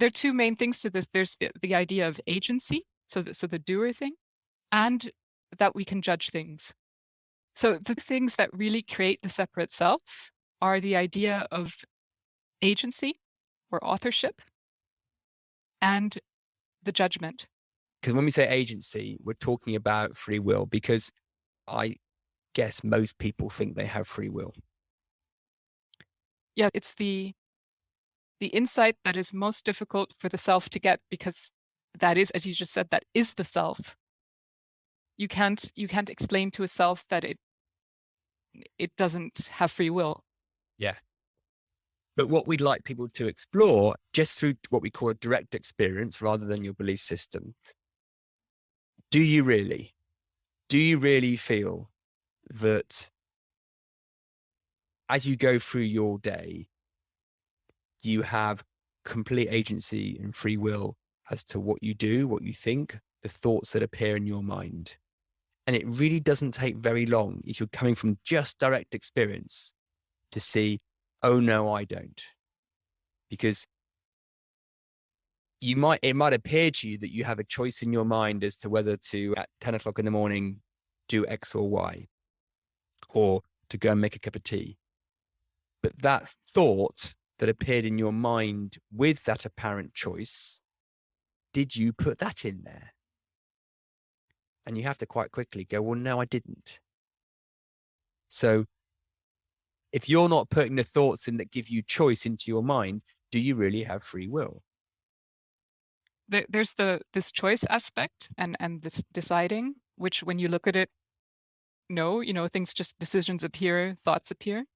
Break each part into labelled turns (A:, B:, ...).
A: There are two main things to this. There's the idea of agency, so the doer thing, and that we can judge things. So the things that really create the separate self are the idea of agency or authorship and the judgment.
B: Because when we say agency, we're talking about free will, because I guess most people think they have free will.
A: Yeah, it's the insight that is most difficult for the self to get, because that is, as you just said, that is the self. You can't explain to a self that it doesn't have free will.
B: Yeah. But what we'd like people to explore, just through what we call a direct experience rather than your belief system, do you really feel that as you go through your day, you have complete agency and free will as to what you do, what you think, the thoughts that appear in your mind? And it really doesn't take very long if you're coming from just direct experience to see, oh no, I don't. Because it might appear to you that you have a choice in your mind as to whether to, at 10 o'clock in the morning, do X or Y, or to go and make a cup of tea. But that thought that appeared in your mind with that apparent choice, did you put that in there? And you have to quite quickly go, well, no, I didn't. So if you're not putting the thoughts in that give you choice into your mind, do you really have free will?
A: There's this choice aspect and this deciding, which when you look at it, no, decisions appear, thoughts appear.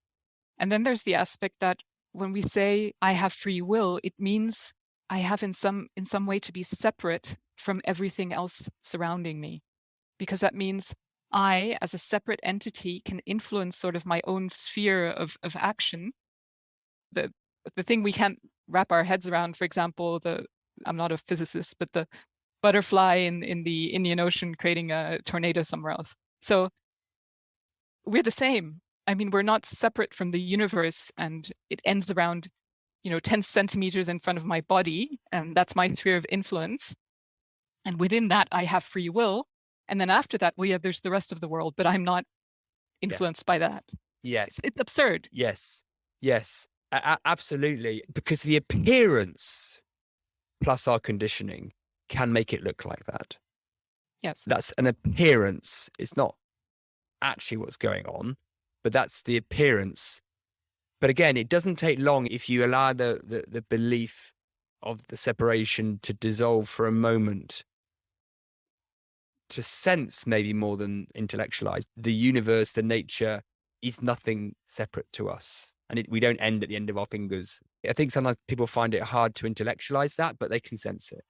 A: And then there's the aspect that when we say I have free will, it means I have in some way to be separate from everything else surrounding me, because that means I, as a separate entity, can influence sort of my own sphere of action. The thing we can't wrap our heads around, for example, I'm not a physicist, but the butterfly in the Indian Ocean creating a tornado somewhere else. So we're the same. I mean, we're not separate from the universe, and it ends around, 10 centimeters in front of my body, and that's my sphere of influence. And within that, I have free will. And then after that, well, yeah, there's the rest of the world, but I'm not influenced by that.
B: Yes.
A: It's absurd.
B: Yes. Absolutely. Because the appearance plus our conditioning can make it look like that.
A: Yes.
B: That's an appearance. It's not actually what's going on, but that's the appearance. But again, it doesn't take long if you allow the belief of the separation to dissolve for a moment, to sense maybe more than intellectualize. The universe, the nature is nothing separate to us. And we don't end at the end of our fingers. I think sometimes people find it hard to intellectualize that, but they can sense it.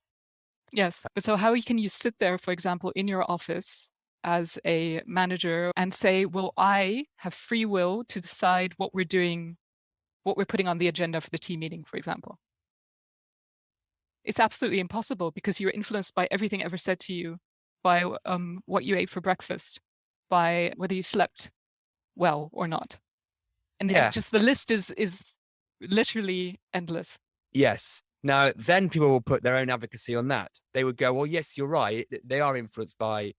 A: Yes. So how can you sit there, for example, in your office as a manager and say, well, I have free will to decide what we're doing, what we're putting on the agenda for the team meeting, for example? It's absolutely impossible, because you're influenced by everything ever said to you, by what you ate for breakfast, by whether you slept well or not. And just the list is literally endless.
B: Yes. Now, then people will put their own advocacy on that. They would go, well, yes, you're right. They are influenced by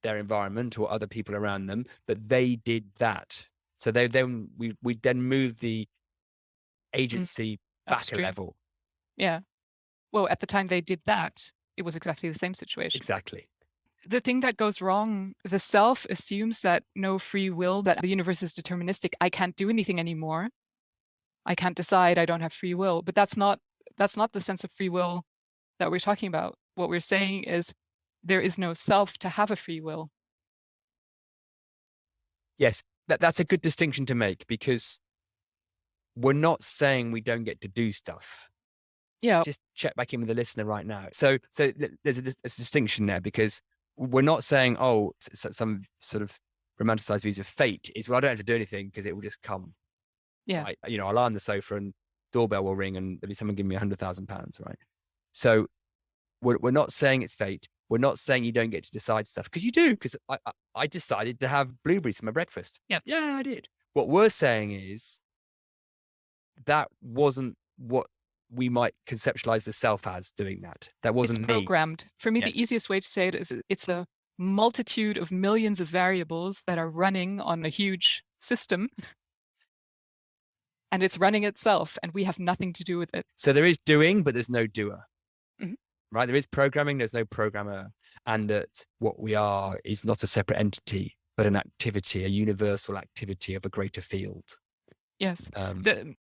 B: their environment or other people around them, but they did that. So we then move the agency back a level.
A: Yeah. Well, at the time they did that, it was exactly the same situation.
B: Exactly.
A: The thing that goes wrong, the self assumes that no free will, that the universe is deterministic. I can't do anything anymore. I can't decide. I don't have free will. But that's not the sense of free will that we're talking about. What we're saying is there is no self to have a free will.
B: Yes, that's a good distinction to make, because we're not saying we don't get to do stuff.
A: Yeah.
B: Just check back in with the listener right now. So there's a distinction there, because we're not saying, oh, some sort of romanticized views of fate is, well, I don't have to do anything because it will just come.
A: Yeah.
B: Right? I'll lie on the sofa and doorbell will ring and there'll be someone giving me £100,000, right? So we're not saying it's fate. We're not saying you don't get to decide stuff, because you do, because I decided to have blueberries for my breakfast.
A: Yeah,
B: I did. What we're saying is that wasn't what we might conceptualize the self as doing that. That wasn't
A: It's
B: me.
A: programmed. For me,
B: Yes.
A: the easiest way to say it is it's a multitude of millions of variables that are running on a huge system. And it's running itself, and we have nothing to do with it.
B: So there is doing, but there's no doer.
A: Mhm.
B: Right? There is programming, there's no programmer. And that what we are is not a separate entity, but an activity, a universal activity of a greater field.
A: Yes.